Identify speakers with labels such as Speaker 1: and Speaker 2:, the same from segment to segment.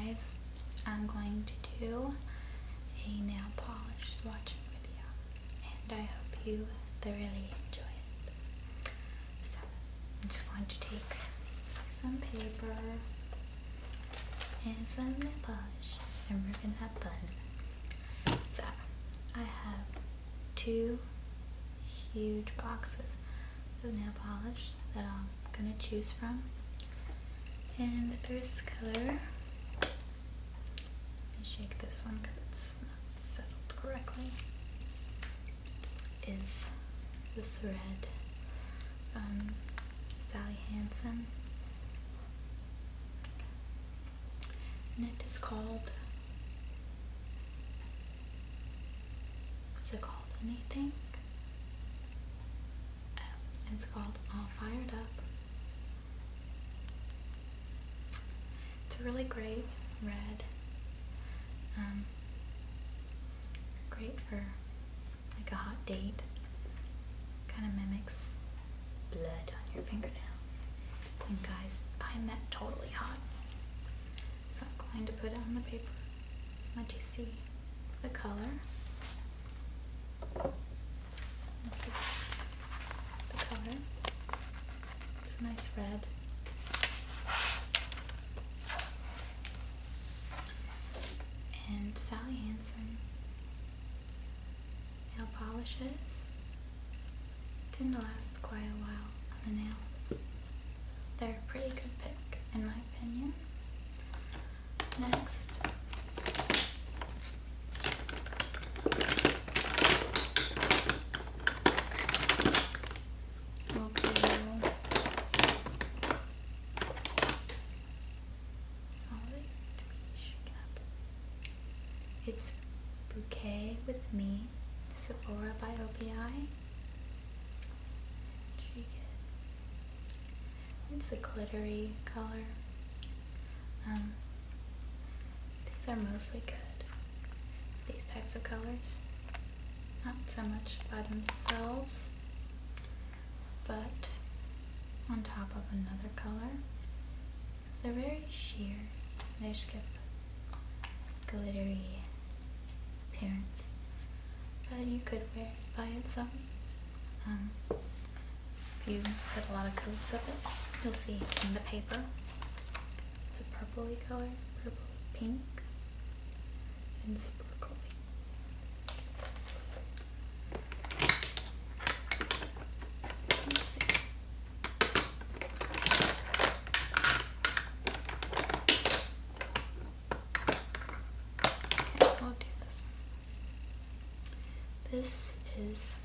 Speaker 1: guys, I'm going to do a nail polish swatching video, and I hope you thoroughly enjoy it. So, I'm just going to take some paper and some nail polish, and we're going to have fun. So, I have 2 huge boxes of nail polish that I'm going to choose from. And the first color, let me shake this one because it's not settled correctly, is this red from Sally Hansen. And it is called, is it called anything? Oh, it's called All Fired Up. It's a really great red, great for like a hot date, kind of mimics blood on your fingernails, and guys find that totally hot. So I'm going to put it on the paper, let you see the color. This is the color. It's a nice red. And Sally Hansen nail polishes tend to last quite a while on the nails. They're a pretty good pick, in my opinion. Next, we'll do all these need to be shaken up. It's Bouquet with Me, Sephora by OPI. Shake it. It's a glittery color. These are mostly good, these types of colors. Not so much by themselves, but on top of another color. They're very sheer. They just give glittery appearance. But you could wear it by itself. If you put a lot of coats of it, you'll see in the paper. It's a purpley color, purple pink, and sparkly. Let's see. Okay, I'll do this one. This is,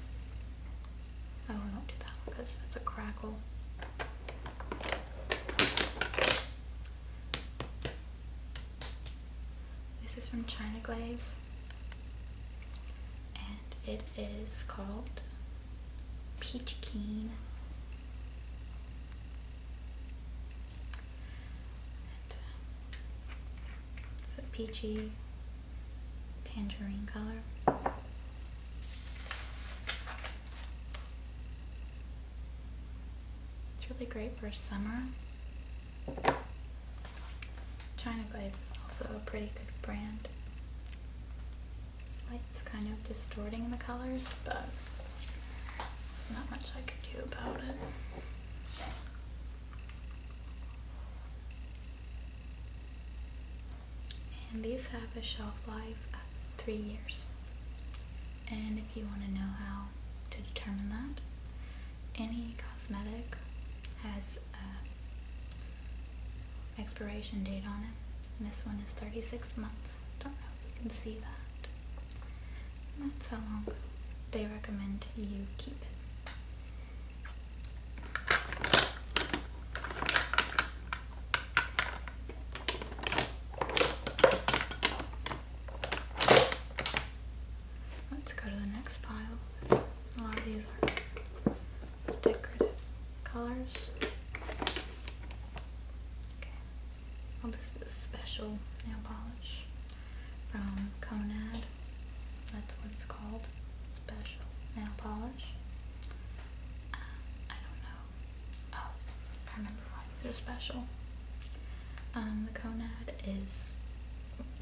Speaker 1: oh, we won't do that one because that's a crackle. This is from China Glaze, and it is called Peach Keen. It's a peachy tangerine color. It's really great for summer. China Glaze is also a pretty good brand. Light's kind of distorting the colors, but there's not much I could do about it. And these have a shelf life of 3 years. And if you want to know how to determine that, any cosmetic has an expiration date on it. And this one is 36 months. Don't know if you can see that. That's how long they recommend you keep it. Let's go to the next pile. A lot of these are decorative colors. Okay. Well, this is a special nail polish from Conad. That's what it's called. Special nail polish. I don't know. Oh, I remember why these are special. The Conad is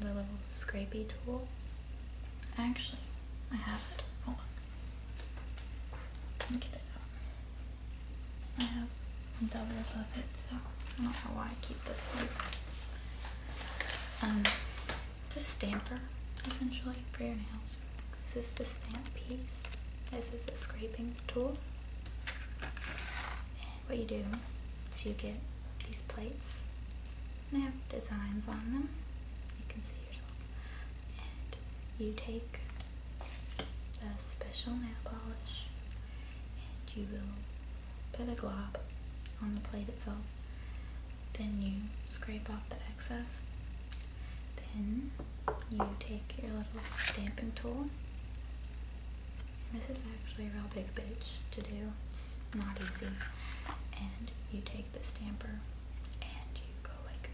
Speaker 1: the little scrapey tool. Actually, I have it. Hold on. Let me get it out. I have doubles of it, so I don't know why I keep this one. It's a stamper, essentially, for your nails. This is the stamp piece. This is the scraping tool. And what you do is you get these plates. And they have designs on them. You can see yourself. And you take the special nail polish and you will put a glob on the plate itself. Then you scrape off the excess. Then you take your little stamping tool. This is actually a real big bitch to do. It's not easy. And you take the stamper and you go like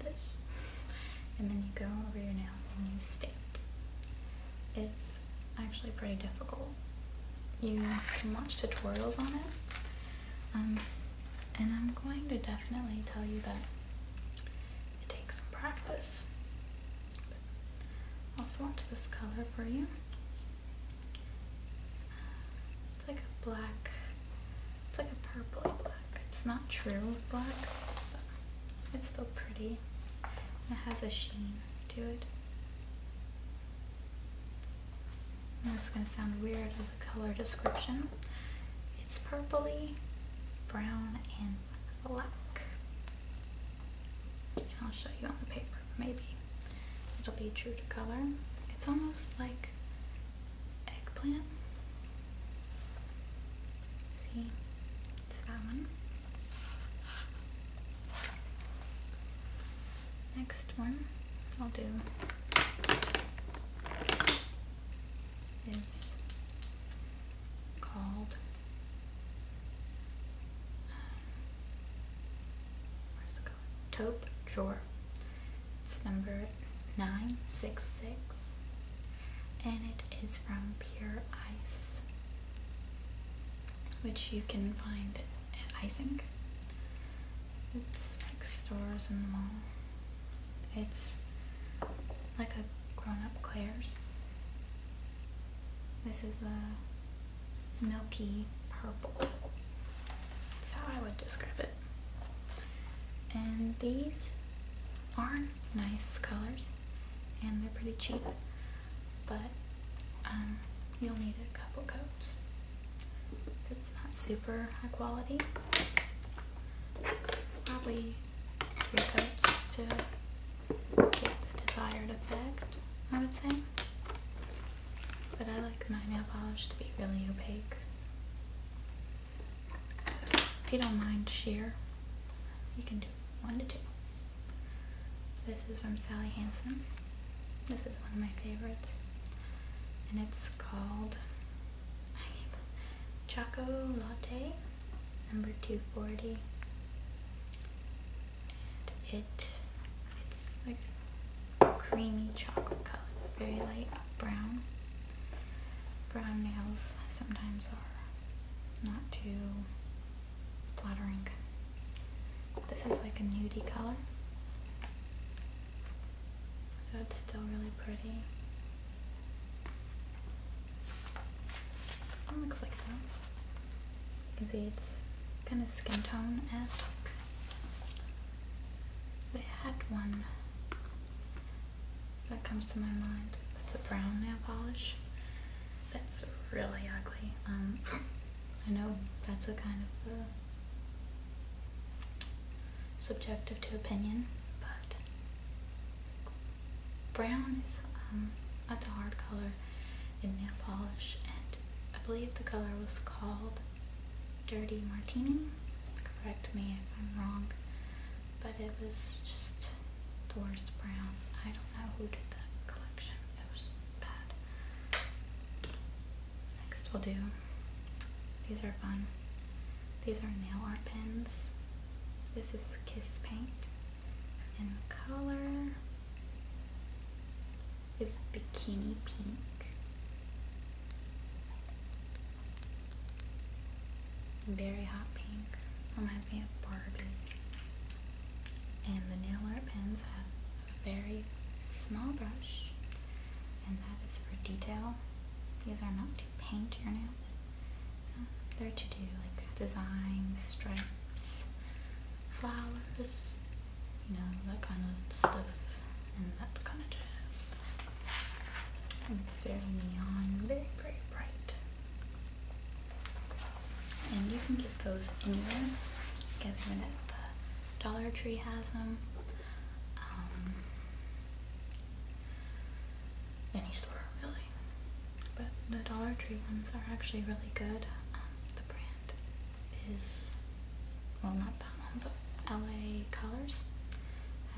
Speaker 1: this. And then you go over your nail and you stamp. It's actually pretty difficult. You can watch tutorials on it. And I'm going to definitely tell you that it takes some practice. I'll swatch this color for you. It's like a black, it's like a purpley black. It's not true black, but it's still pretty. And it has a sheen to it. And this is going to sound weird as a color description. It's purpley, brown, and black. And I'll show you on the paper, maybe it'll be true to color. It's almost like eggplant. See, it's that one. Next one I'll do is called where's it called? Taupe Drawer. It's number 966 and it is from Pure Ice, which you can find at Icing. It's like stores in the mall. It's like a grown-up Claire's. This is the milky purple. That's how I would describe it. And these are nice colors and they're pretty cheap, but you'll need a couple coats. It's not super high quality. Probably 3 coats to get the desired effect, I would say. But I like my nail polish to be really opaque. So if you don't mind sheer, you can do 1 to 2. This is from Sally Hansen. This is one of my favorites. And it's called Choco Latte, number 240. And it's like a creamy chocolate color, very light brown. Brown nails sometimes are not too flattering. This is like a nudie color, so it's still really pretty. It looks like that. You can see it's kind of skin tone-esque. They had one that comes to my mind. That's a brown nail polish. That's really ugly. I know that's a kind of subjective to opinion, but brown is a hard color in nail polish, and I believe the color was called Dirty Martini. Correct me if I'm wrong, but it was just the worst brown. I don't know who did that collection. It was bad. Next we'll do, these are fun. These are nail art pens. This is Kiss Paint, and the color is Bikini Pink. Very hot pink. Reminds me of Barbie. And the nail art pens have a very small brush, and that is for detail. These are not to paint your nails. They're to do like designs, stripes, flowers, you know, that kind of stuff, and that kind of jazz. And it's very neon, very, very bright. And you can get those anywhere. Get them at the Dollar Tree has them. Any store really, but the Dollar Tree ones are actually really good. The brand is, well, not that one, but LA Colors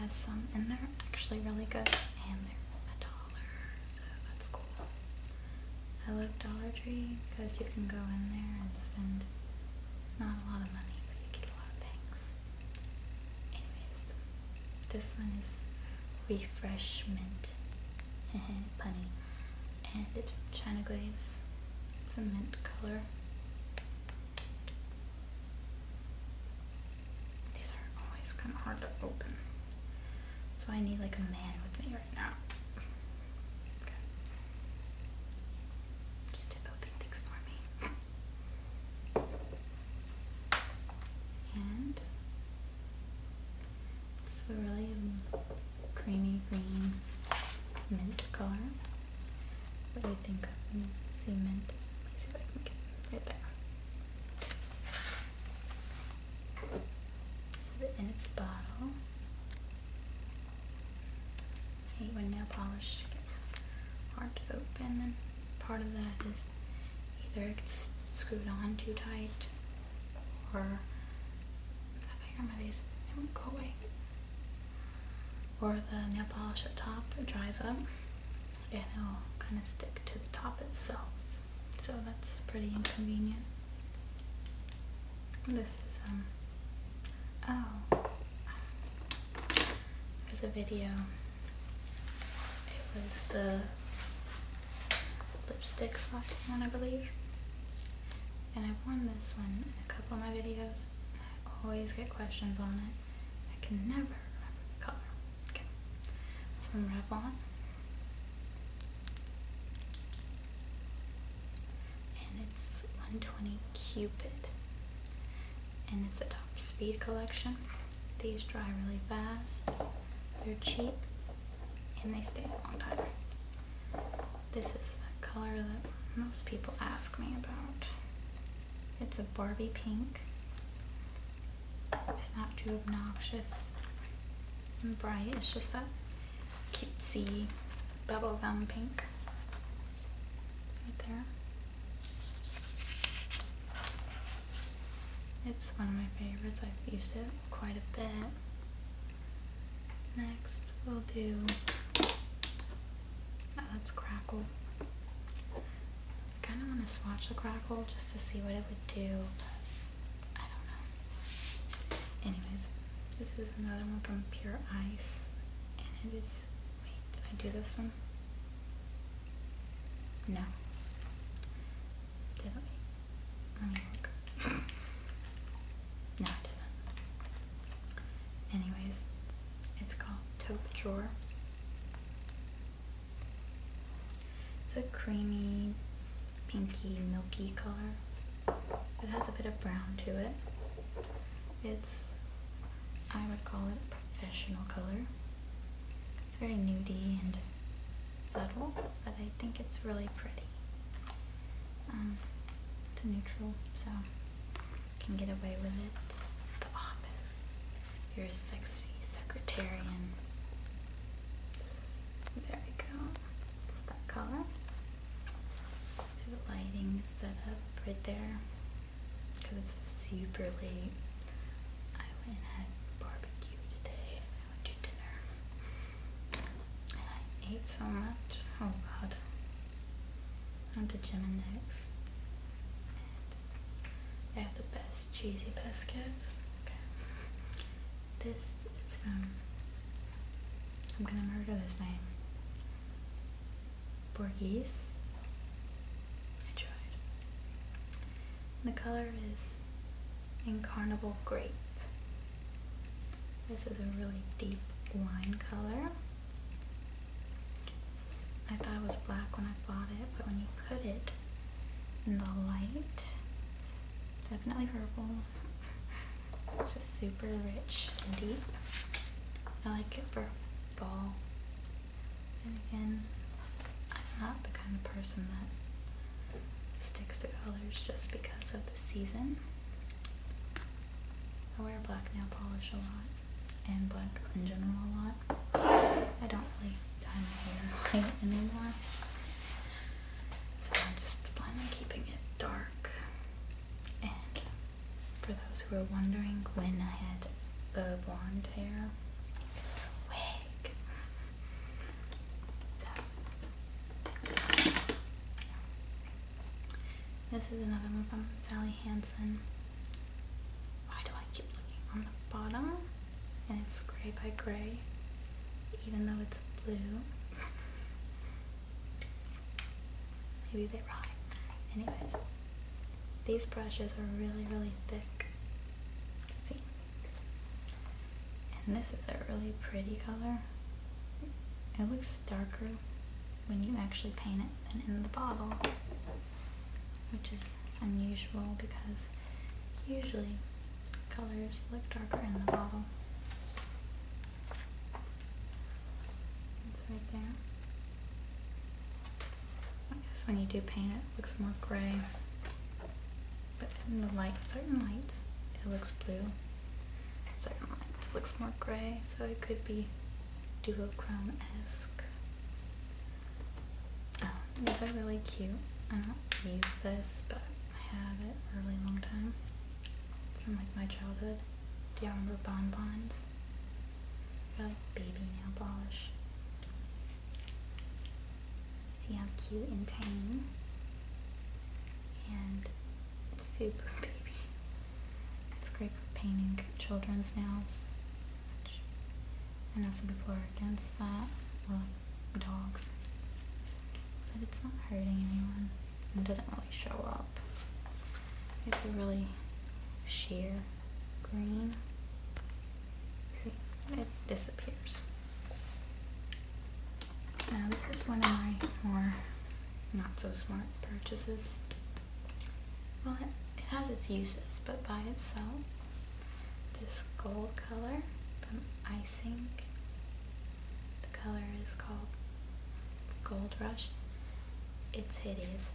Speaker 1: has some, and they're actually really good, and they're $1, so that's cool. I love Dollar Tree because you can go in there and spend not a lot of money, but you get a lot of things. Anyways, this one is Refreshment. Punny, and it's from China Glaze. It's a mint color. These are always kind of hard to open, so I need like a man with me right now. Okay. Just to open things for me. And it's a really creamy green mint color. What do you think of when you see mint? Let me see if I can get it right there. This is it in its bottle. I hate when nail polish gets hard to open, and part of that is either it gets screwed on too tight, or if I hear my face, it won't go away. Or the nail polish at the top, it dries up and it'll kind of stick to the top itself, so that's pretty inconvenient. This is oh, there's a video. It was the lipstick swatching one, I believe, and I've worn this one in a couple of my videos. I always get questions on it. I can never remember the color. It's from Revlon, and it's 120 Cupid, and it's the Top Speed collection. These dry really fast, they're cheap, and they stay a long time. This is the color that most people ask me about. It's a Barbie pink. It's not too obnoxious and bright, it's just that cutesy bubblegum pink right there. It's one of my favorites. I've used it quite a bit. Next we'll do, that's Crackle. I kind of want to swatch the Crackle just to see what it would do, but I don't know. Anyways, this is another one from Pure Ice, and it is, did I do this one? No. Did I? Let me look. No, I didn't. Anyways, it's called Taupe Drawer. It's a creamy, pinky, milky color. It has a bit of brown to it. It's, I would call it a professional color. It's very nudie and subtle, but I think it's really pretty. It's a neutral, so you can get away with it at the office. You're a sexy secretarian. There we go. It's that color. See the lighting set up right there, because it's super late. I went and had barbecue today. I went to dinner. And I ate so much. Oh god. I went to Gym and Nick's. And they have the best cheesy biscuits. Okay. This is from, I'm gonna murder this name, Borghese. I tried. The color is Incarnable Grape. This is a really deep wine color. purple. It's just super rich and deep. I like it for fall. And again, I'm not the kind of person that sticks to colors just because of the season. I wear black nail polish a lot, and black in general a lot. I don't really dye my hair white anymore, so I'm just planning on keeping it dark. And for those who are wondering, when I had the blonde hair, it was a wig. So, this is another one from Sally Hansen. Why do I keep looking on the bottom? And it's gray by gray, even though it's blue. Maybe they rhyme. Anyways, these brushes are really, really thick. See? And this is a really pretty color. It looks darker when you actually paint it than in the bottle, which is unusual because usually colors look darker in the bottle. It's right there. I guess when you do paint it, it looks more gray. But in the light, certain lights, it looks blue. Certain lights, it looks more gray. So it could be duochrome-esque. Oh, these are really cute. I don't use this, but I have it for a really long time. From like my childhood. Do y'all remember bonbons? They're like baby nail polish. See how cute and tiny, and it's super baby. It's great for painting children's nails, which I know some people are against that, or like dogs, but it's not hurting anyone. It doesn't really show up. It's a really sheer green. See, it disappears. Now this is one of my more not so smart purchases. Well, it has its uses, but by itself, this gold color from Icing, the color is called Gold Rush. It's hideous.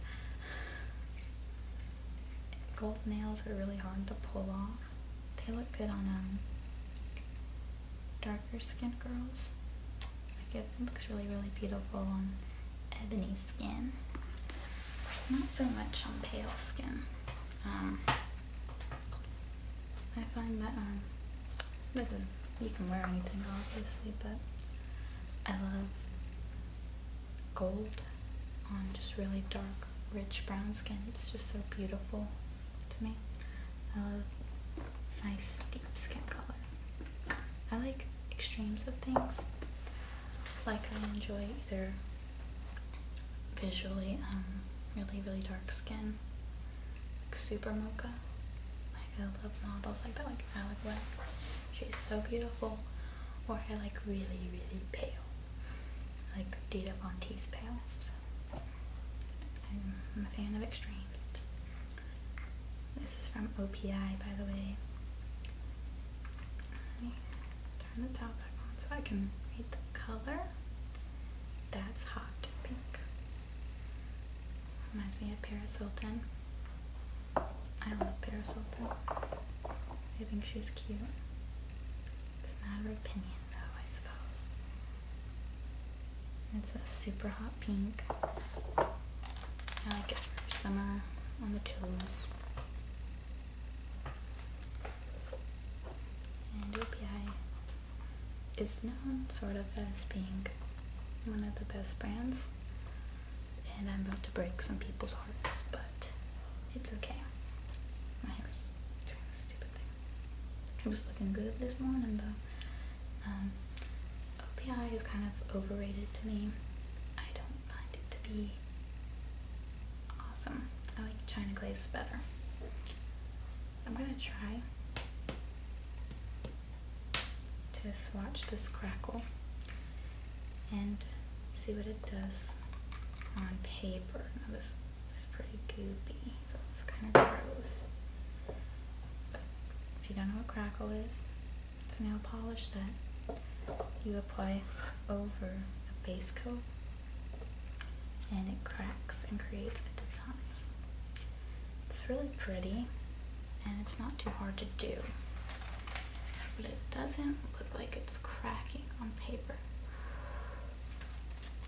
Speaker 1: Gold nails are really hard to pull off. They look good on darker skinned girls. Like it looks really, really beautiful on ebony skin. Not so much on pale skin. I find that this is, you can wear anything obviously, but I love gold on just really dark, rich brown skin. It's just so beautiful to me. I love nice deep skin color. I like extremes of things. Like I enjoy either visually really, really dark skin, like super mocha. Like I love models like that, like Alec Webb. She's so beautiful. Or I like really, really pale, like Dita Von Teese pale. So I'm a fan of extremes. This is from OPI, by the way. Let me turn the top back on so I can read the color. That's hot pink. Reminds me of Paris Hilton. I love Paris Hilton. I think she's cute. It's a matter of opinion, though, I suppose. It's a super hot pink. I like it for summer on the toes. And OPI is known sort of as being one of the best brands. And I'm about to break some people's hearts, but it's okay. My hair's doing a stupid thing. It was looking good this morning though. OPI is kind of overrated to me. I don't find it to be awesome. I like China Glaze better. I'm gonna try to swatch this crackle and see what it does on paper. Now this is pretty goopy, so it's kind of gross. if you don't know what crackle is, it's a nail polish that you apply over a base coat and it cracks and creates a design. It's really pretty and it's not too hard to do, but it doesn't look like it's cracking on paper.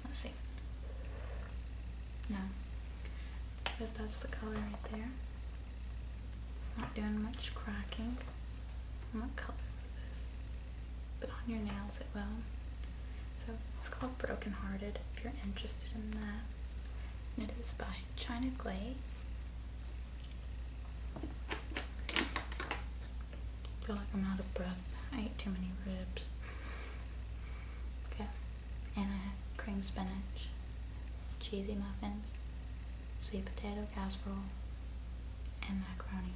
Speaker 1: Let's see. No, but that's the color right there. It's not doing much cracking. What color is this? But on your nails it will. So it's called Broken Hearted if you're interested in that. And it is by China Glaze. I feel like I'm out of breath. I ate too many ribs. Okay. And I have cream spinach, cheesy muffins, sweet potato casserole, and macaroni.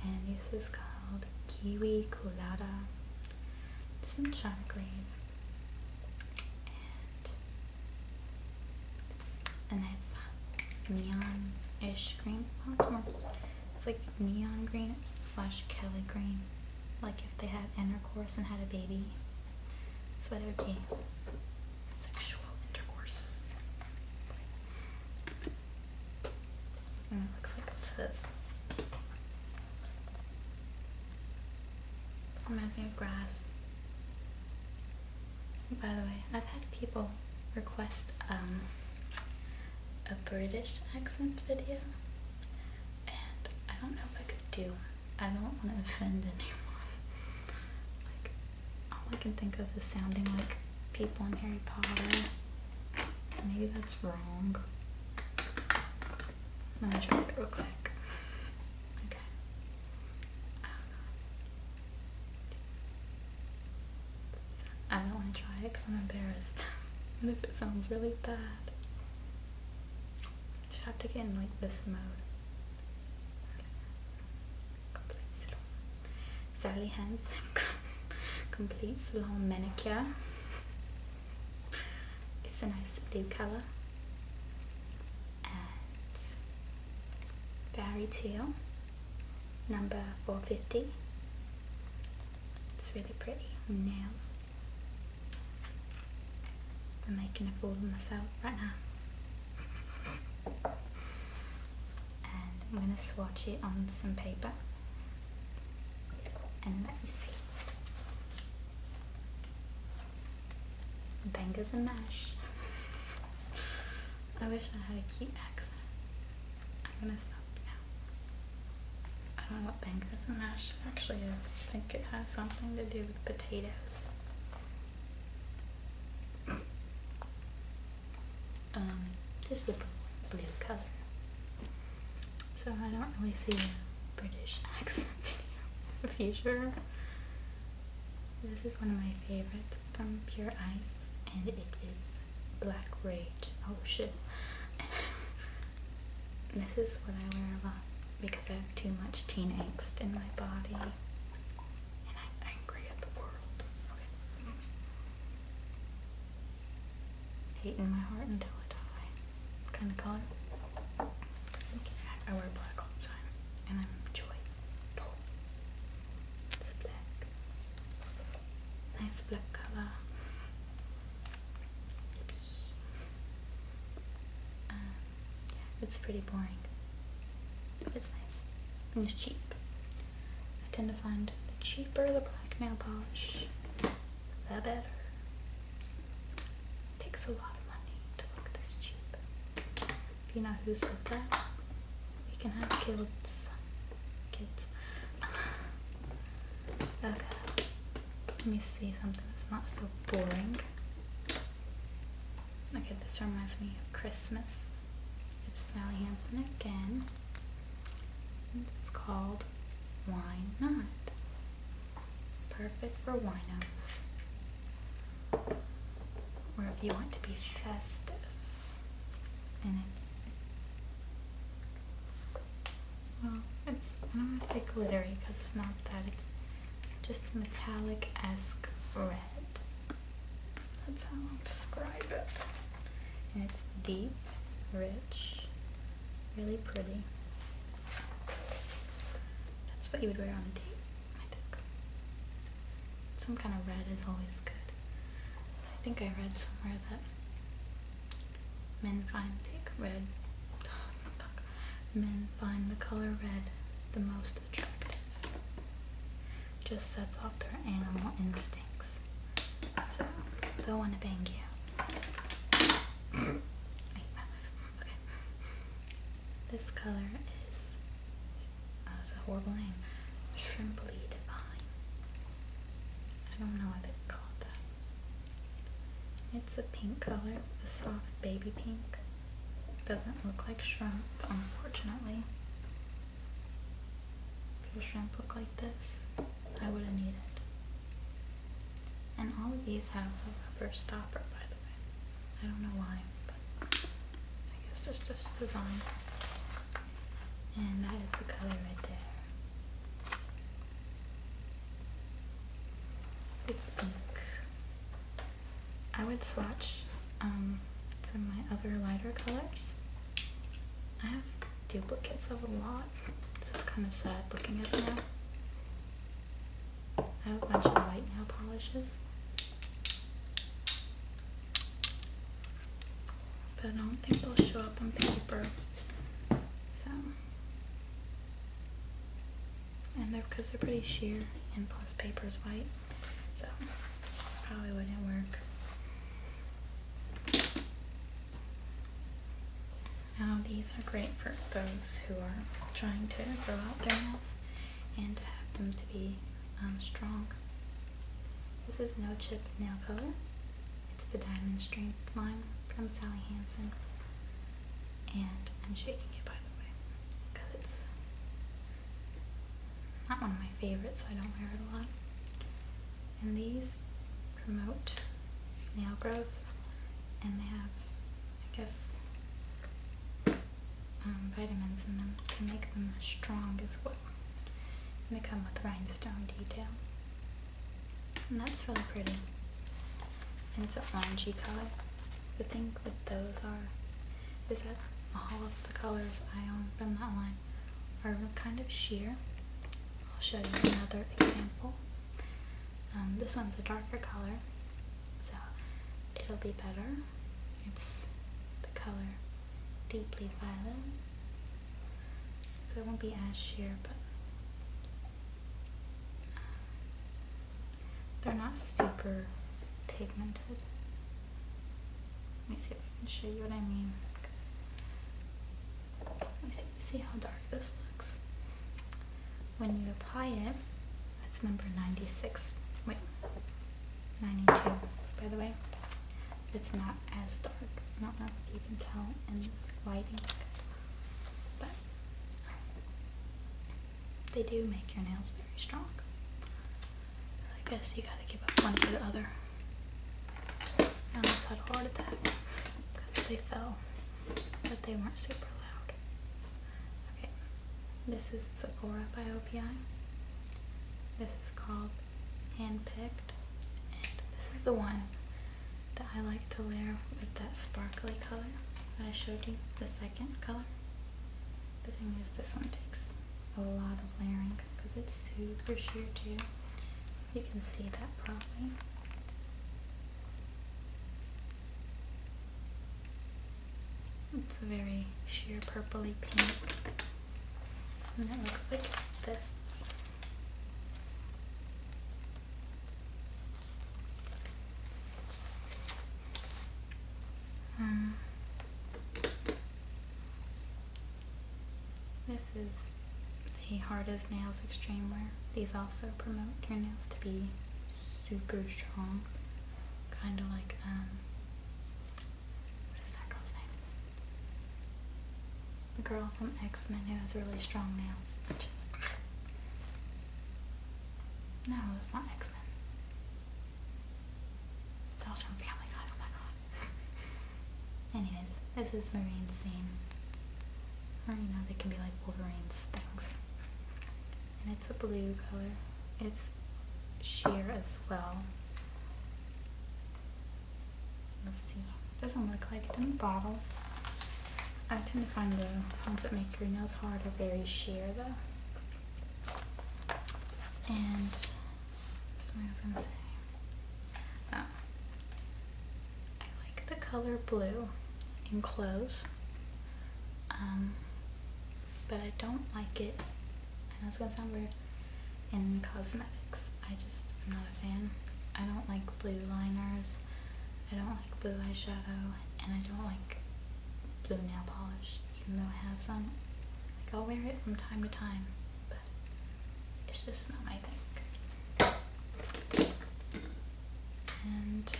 Speaker 1: And this is called Kiwi Colada. It's from China Glaze. And it's a neon-ish green. Well, it's like neon green / Kelly green. Like if they had intercourse and had a baby. That's what it would be. Sexual intercourse. And it looks like this. Reminds me of grass. By the way, I've had people request a British accent video, and I don't know if I could do it. I don't want to offend anyone. Like, all I can think of is sounding like people in Harry Potter. Maybe that's wrong. I'm gonna try it real quick. Okay. I don't want to try it because I'm embarrassed. What if it sounds really bad? Just have to get in like this mode. Sally Hands Complete Salon Manicure. It's a nice blue color. And Fairy Teal number 450. It's really pretty. Nails. I'm making a fool of myself right now. And I'm going to swatch it on some paper. And let me see. Bangers and mash. I wish I had a cute accent. I'm going to stop now. I don't know what bangers and mash actually is. I think it has something to do with potatoes. Just the blue color. So I don't really see a British accent video in the future. This is one of my favorites. It's from Pure Ice and it is Black Rage. Oh shit. This is what I wear a lot because I have too much teen angst in my body and I'm angry at the world. Okay. Hate in my heart until I die. Kind of color. I wear black all the time and I'm joy. It's black. Nice black color. Yeah, it's pretty boring. It's nice. And it's cheap. I tend to find the cheaper the black nail polish, the better. It takes a lot of money to look this cheap. If you know who said that, we can have kids. Okay. Let me see something that's not so boring. Okay, this reminds me of Christmas. It's Sally Hansen again. It's called Why Not? Perfect for winos. Or if you want to be festive. And it's, I don't want to say glittery because it's not that. It's just metallic-esque red. That's how I'll describe it. And it's deep, rich, really pretty. That's what you would wear on a date, I think. Some kind of red is always good. I think I read somewhere that men find men find the color red the most attractive. Just sets off their animal instincts. So they'll want to bang you. Okay. This color is, it's a horrible name, Shrimply Divine. I don't know why they call it that. It's a pink color, a soft baby pink. Doesn't look like shrimp, unfortunately. If your shrimp looked like this, I wouldn't need it. And all of these have a rubber stopper, by the way. I don't know why, but I guess it's just design. And that is the color right there. It's pink. I would swatch some of my other lighter colors. I have duplicates of a lot. This is kind of sad looking at it now. I have a bunch of white nail polishes. But I don't think they'll show up on paper. So, and because they're pretty sheer, and plus paper's white, so probably wouldn't work. Now these are great for those who are trying to grow out their nails and to have them to be strong. This is No Chip Nail Color. It's the Diamond Strength line from Sally Hansen. And I'm shaking it, by the way, because it's not one of my favorites, so I don't wear it a lot. And these promote nail growth, and they have, I guess, vitamins in them to make them strong as well. And they come with rhinestone detail. And that's really pretty. And it's an orangey color. The thing with those is that all of the colors I own from that line are kind of sheer. I'll show you another example. This one's a darker color, so it'll be better. It's the color Deeply Violet, so it won't be as sheer, but they're not super pigmented. Let me see if I can show you what I mean. Let me see how dark this looks. When you apply it, that's number 96. Wait, 92, by the way. It's not as dark. I don't know if you can tell in this lighting, but they do make your nails very strong. I guess you gotta give up one for the other. I almost had a heart attack because they fell, but they weren't super loud. Okay, this is Sephora by OPI. This is called Handpicked, and this is the one that I like to wear with that sparkly color that I showed you, the second color. The thing is, this one takes a lot of layering because it's super sheer too. You can see that probably. It's a very sheer purpley pink, and it looks like this. This is the Hard as Nails Extreme Wear. These also promote your nails to be super strong. Kind of like, what is that girl's name? The girl from X-Men who has really strong nails. No, it's not X-Men. That was from Family Guy, oh my god. Anyways, this is Marine Scene. Or, you know, they can be like Wolverine's things. And it's a blue color. It's sheer as well. Let's see. Doesn't look like it in the bottle. I tend to find the ones that make your nails hard are very sheer though. And something I was gonna say. Oh. I like the color blue in clothes. But I don't like it, I know it's gonna sound weird, in cosmetics. I just am not a fan. I don't like blue liners, I don't like blue eyeshadow, and I don't like blue nail polish, even though I have some. Like, I'll wear it from time to time, but it's just not my thing. And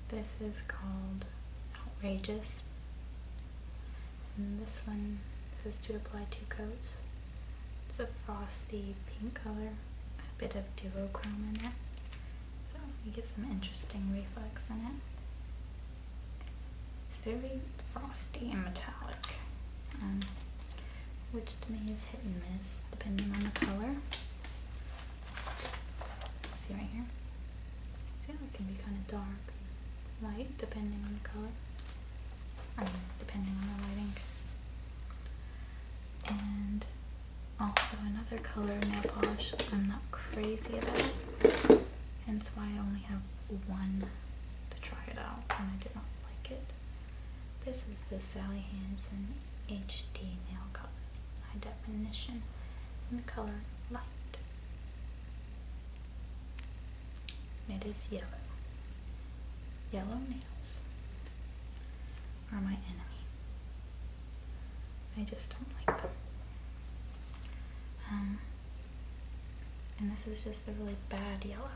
Speaker 1: this is called Outrageous, and this one says to apply 2 coats. It's a frosty pink color, a bit of duochrome in it, so you get some interesting reflex in it. It's very frosty and metallic, which to me is hit and miss depending on the color. See right here? See how it can be kind of dark, light, depending on the color. I mean, depending on the lighting. And also another color nail polish I'm not crazy about, hence why I only have one to try it out, and I did not like it. This is the Sally Hansen HD Nail Color, High Definition, in the color Light. It is yellow. Yellow nails are my enemy. I just don't like them. And this is just a really bad yellow.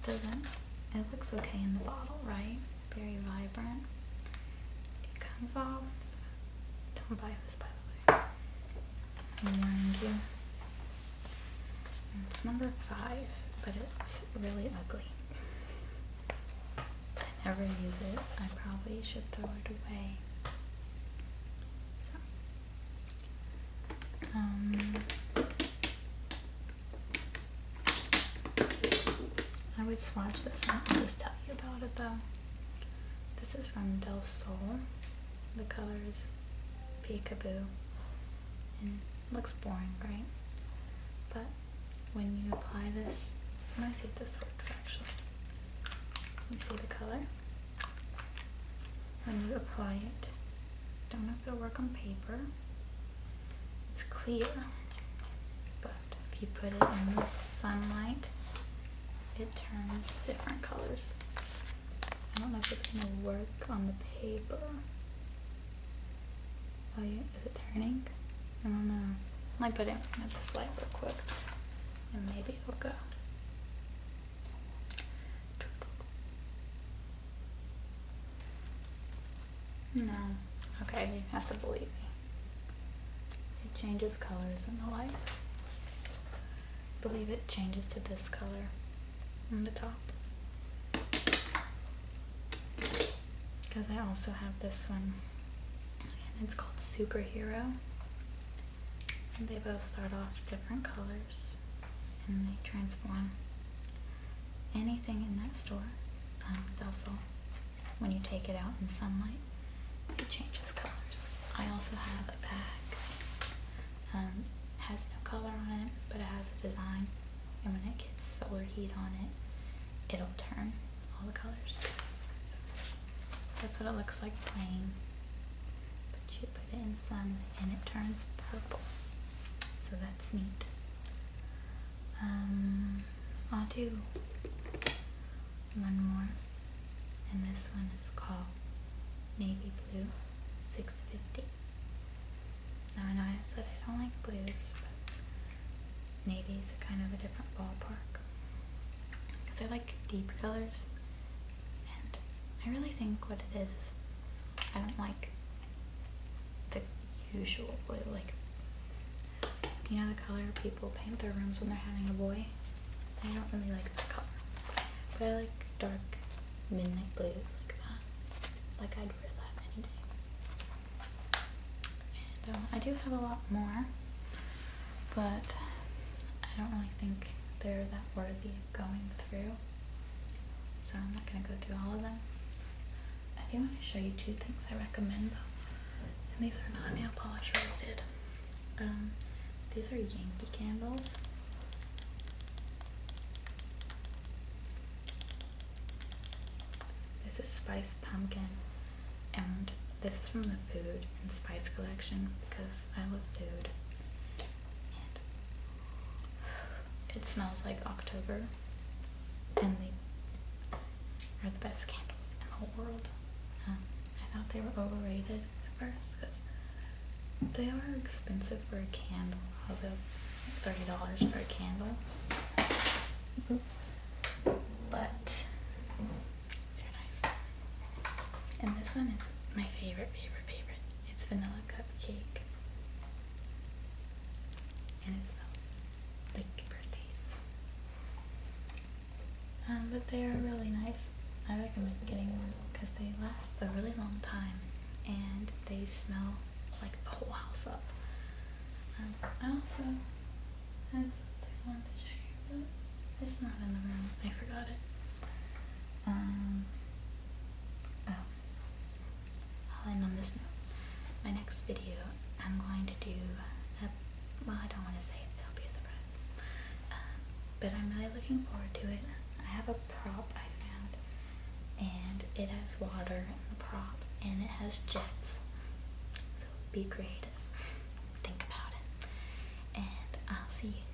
Speaker 1: It looks okay in the bottle, right? Very vibrant. It comes off. Don't buy this, by the way. I'm warning you. It's number 5, but it's really ugly. I never use it. I probably should throw it away. I would swatch this one. I'll just tell you about it though. This is from Del Sol. The color is Peekaboo. And it looks boring, right? But when you apply this, let me see if this works actually. You see the color? When you apply it, don't know if it'll work on paper. It's clear, but if you put it in the sunlight, it turns different colors. I don't know if it's gonna work on the paper. Oh yeah, is it turning? I don't know. I might put it in this light real quick, and maybe it'll go. No. Okay, you have to believe me. It changes colors in the light. I believe it changes to this color on the top. Because I also have this one, and it's called Superhero. And they both start off different colors, and they transform. Anything in that store, Del Sol, when you take it out in sunlight, it changes colors. I also have a bag. Has no color on it, but it has a design, and when it gets solar heat on it, it'll turn all the colors. That's what it looks like plain, but you put it in the sun and it turns purple, so that's neat. I'll do one more, and this one is called Navy Blue 650. Now I know I said I don't like blues, but navy's a kind of a different ballpark. Because I like deep colors, and I really think what it is I don't like the usual blue. Like, you know the color people paint their rooms when they're having a boy? I don't really like that color. But I like dark midnight blues like that. Like, I'd wear that any day. And I do have a lot more, but I don't really think they're that worthy of going through. so I'm not going to go through all of them. I do want to show you two things I recommend though, and these are not nail polish related. These are Yankee candles. This is Spiced Pumpkin, and this is from the Food and Spice collection because I love food. And it smells like October, and they are the best candles in the world. I thought they were overrated at first because they are expensive for a candle, although it's $30 for a candle. Oops. But they're nice. And this one is my favorite. It's vanilla cupcake. And it smells like birthdays. But they are really nice. I recommend getting one because they last a really long time and they smell like the whole house up. I also had something I wanted to show you, but it's not in the room. I forgot it. I'll end on this note. My next video, I'm going to do well, I don't want to say it. It'll be a surprise. But I'm really looking forward to it. I have a prop I found, and it has water in the prop, and it has jets. So be creative. Think about it. And I'll see you